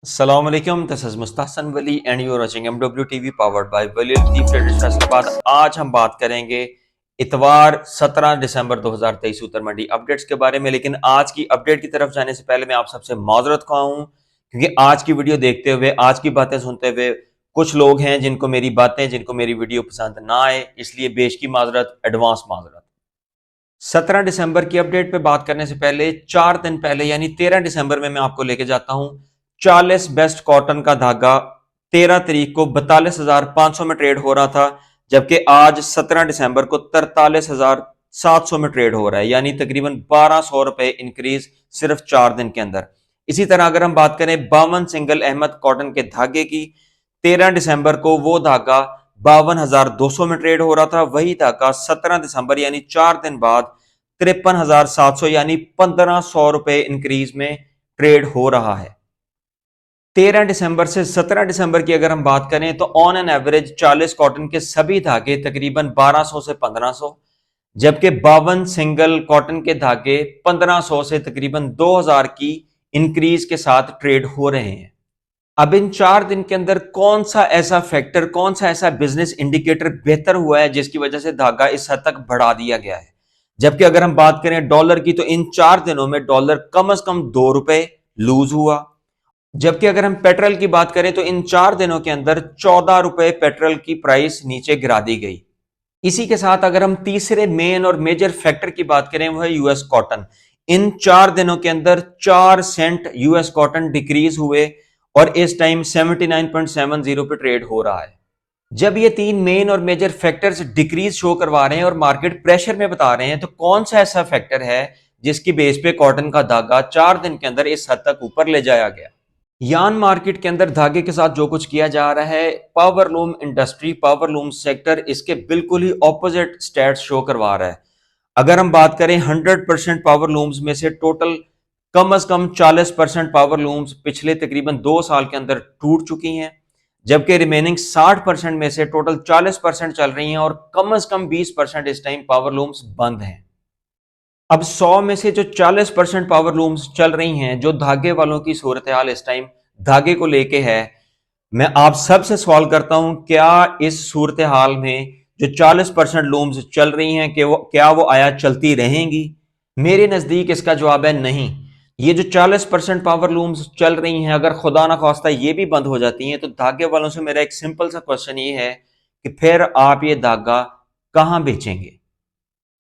अस्सलाम वालेकुम, this is Mustahsan Wali and you are watching MW TV powered by Wali Latif traders Faisalabad. आज हम बात करेंगे इतवार 17 दिसंबर 2023 उत्तर मंडी अपडेट्स के बारे में। लेकिन आज की अपडेट की तरफ जाने से पहले मैं आप सबसे माजरत खा हूं, क्योंकि आज की वीडियो देखते हुए, आज की बातें सुनते हुए कुछ लोग हैं जिनको मेरी बातें, जिनको मेरी वीडियो पसंद ना आए, इसलिए बेश की माजरत, एडवांस माजरत। 17 दिसंबर की अपडेट पे बात करने से पहले 4 दिन पहले यानी 13 दिसंबर में मैं आपको लेके जाता हूं 40 बेस्ट कॉटन का धागा 13 तारीख को 42,500 में ट्रेड हो रहा था, जबकि आज 17 दिसंबर को 43,700 में ट्रेड हो रहा है, यानी तकरीबन 1200 रुपए इंक्रीज सिर्फ 4 दिन के अंदर। इसी तरह अगर हम बात करें 52 सिंगल अहमद कॉटन के धागे की, 13 दिसंबर को वो धागा 52,200 में ट्रेड हो रहा था, वही धागा 17 दिसंबर यानी 4 दिन बाद 53,700 यानी 1,500 रुपए इंक्रीज में ट्रेड हो रहा है। 13 दिसंबर से 17 दिसंबर की अगर हम बात करें तो ऑन एन एवरेज 40 कॉटन के सभी धागे तकरीबन 1200 से 1500, जबकि 52 सिंगल कॉटन के धागे 1500 से तकरीबन 2000 की इंक्रीज के साथ ट्रेड हो रहे हैं। अब इन 4 दिन के अंदर कौन सा ऐसा फैक्टर, कौन सा ऐसा बिजनेस इंडिकेटर बेहतर हुआ है जिसकी वजह से धागा इस हद तक बढ़ा दिया गया है। जबकि अगर हम बात करें डॉलर की, तो इन 4 दिनों में डॉलर कम से कम 2 रुपए लूज हुआ। जबकि अगर हम पेट्रोल की बात करें तो इन 4 दिनों के अंदर 14 रुपए पेट्रोल की प्राइस नीचे गिरा दी गई। इसी के साथ अगर हम तीसरे मेन और मेजर फैक्टर की बात करें, वो है यूएस कॉटन। इन 4 दिनों के अंदर 4 सेंट यूएस कॉटन डिक्रीज हुए और इस टाइम 79.70 पे ट्रेड हो रहा है। जब ये 3 मेन और मेजर फैक्टर्स डिक्रीज शो करवा रहे हैं और मार्केट प्रेशर में बता रहे हैं, तो कौन सा ऐसा फैक्टर है जिसकी बेस पे कॉटन का धागा 4 दिन के अंदर इस हद तक ऊपर ले जाया गया। यान मार्केट के अंदर धागे के साथ जो कुछ किया जा रहा है, पावरलूम इंडस्ट्री, पावरलूम सेक्टर इसके बिल्कुल ही ऑपोजिट स्टैट्स शो करवा रहा है। अगर हम बात करें 100% पावर लूम्स में से टोटल कम से कम 40% पावर लूम्स पिछले तकरीबन 2 साल के अंदर टूट चुकी हैं, जबकि रिमेनिंग 60% में से टोटल 40% चल रही हैं और कम से कम 20% इस टाइम पावर लूम्स बंद हैं। अब 100 में से जो 40% पावर लूम्स चल रही हैं, जो धागे वालों की सूरत हाल इस टाइम धागे को लेके है, मैं आप सबसे सवाल करता हूं, क्या इस सूरत हाल में जो 40% लूम्स चल रही हैं कि क्या वो आया चलती रहेंगी? मेरे नजदीक इसका जवाब है नहीं। ये जो 40% पावर लूम्स चल रही हैं, अगर खुदा ना खास्ता ये भी बंद हो जाती हैं, तो धागे वालों से मेरा एक सिंपल सा क्वेश्चन ये है कि फिर आप ये धागा कहां बेचेंगे?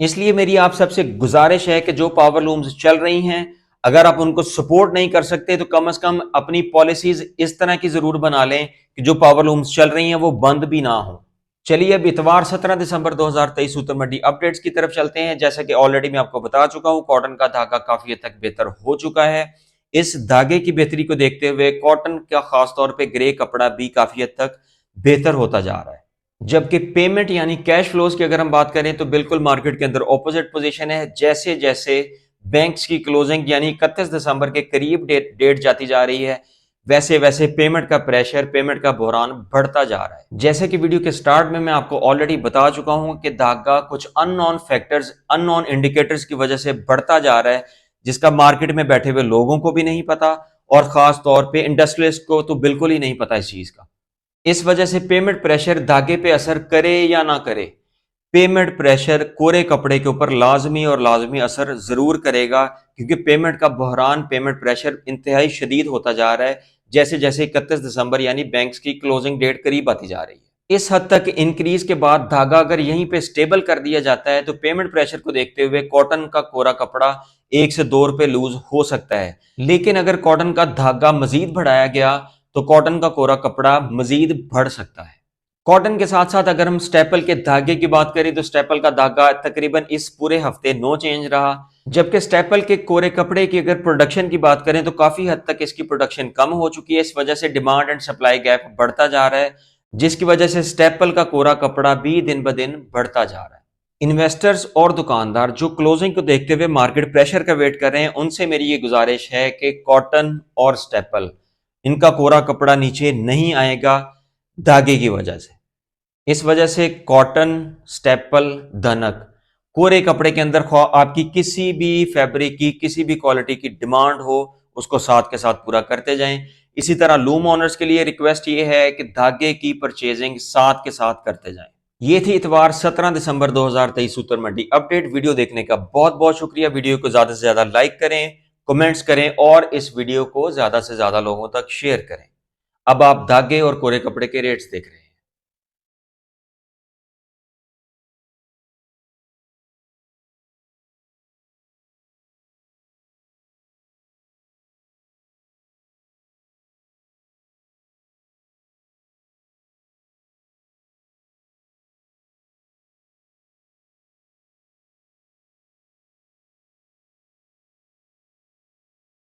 इसलिए मेरी आप सबसे गुजारिश है कि जो पावर लूम्स चल रही हैं, अगर आप उनको सपोर्ट नहीं कर सकते तो कम से कम अपनी पॉलिसीज इस तरह की जरूर बना लें कि जो पावर लूम्स चल रही हैं वो बंद भी ना हो। चलिए अब इतवार 17 दिसंबर 2023 उत्तर मंडी अपडेट्स की तरफ चलते हैं। जैसा कि ऑलरेडी मैं आपको बता चुका हूं, कॉटन का धागा काफी हद तक बेहतर हो चुका है। इस धागे की बेहतरी को देखते हुए कॉटन का खासतौर पर ग्रे कपड़ा भी काफी हद तक बेहतर होता जा रहा है। जबकि पेमेंट यानी कैश फ्लोज की अगर हम बात करें तो बिल्कुल मार्केट के अंदर ऑपोजिट पोजीशन है। जैसे जैसे बैंक्स की क्लोजिंग यानी 31 दिसंबर के करीब डेट जाती जा रही है, वैसे वैसे पेमेंट का प्रेशर, पेमेंट का बहरान बढ़ता जा रहा है। जैसे कि वीडियो के स्टार्ट में मैं आपको ऑलरेडी बता चुका हूं कि धागा कुछ अननोन फैक्टर्स, अननोन इंडिकेटर्स की वजह से बढ़ता जा रहा है, जिसका मार्केट में बैठे हुए लोगों को भी नहीं पता और खास तौर पे इंडस्ट्रियलिस्ट को तो बिल्कुल ही नहीं पता इस चीज का। इस वजह से पेमेंट प्रेशर धागे पे असर करे या ना करे, पेमेंट प्रेशर कोरे कपड़े के ऊपर लाजमी और लाजमी असर जरूर करेगा, क्योंकि पेमेंट का बहरान, पेमेंट प्रेशर इंतहाई शदीद होता जा रहा है जैसे जैसे 31 दिसंबर यानी बैंक्स की क्लोजिंग डेट करीब आती जा रही है। इस हद तक इंक्रीज के बाद धागा अगर यहीं पे स्टेबल कर दिया जाता है तो पेमेंट प्रेशर को देखते हुए कॉटन का कोरा कपड़ा 1 से 2 रुपए लूज हो सकता है। लेकिन अगर कॉटन का धागा मजीद बढ़ाया गया तो कॉटन का कोरा कपड़ा मजीद बढ़ सकता है। कॉटन के साथ साथ अगर हम स्टेपल के धागे की बात करें तो स्टेपल का धागा तकरीबन इस पूरे हफ्ते नो चेंज रहा, जबकि स्टेपल के कोरे कपड़े की अगर प्रोडक्शन की बात करें तो काफी हद तक इसकी प्रोडक्शन कम हो चुकी है। इस वजह से डिमांड एंड सप्लाई गैप बढ़ता जा रहा है, जिसकी वजह से स्टेपल का कोरा कपड़ा भी दिन ब दिन बढ़ता जा रहा है। इन्वेस्टर्स और दुकानदार जो क्लोजिंग को देखते हुए मार्केट प्रेशर का वेट कर रहे हैं, उनसे मेरी ये गुजारिश है कि कॉटन और स्टेपल, इनका कोरा कपड़ा नीचे नहीं आएगा धागे की वजह से। इस वजह से कॉटन, स्टेपल, धनक, कोरे कपड़े के अंदर आपकी किसी भी फैब्रिक की, किसी भी क्वालिटी की डिमांड हो, उसको साथ के साथ पूरा करते जाएं। इसी तरह लूम ओनर्स के लिए रिक्वेस्ट ये है कि धागे की परचेजिंग साथ के साथ करते जाएं। ये थी इतवार 17 दिसंबर 2023 उत्तर मंडी अपडेट। वीडियो देखने का बहुत बहुत शुक्रिया। वीडियो को ज्यादा से ज्यादा लाइक करें, कमेंट्स करें और इस वीडियो को ज्यादा से ज्यादा लोगों तक शेयर करें। अब आप धागे और कोरे कपड़े के रेट्स देख रहे हैं।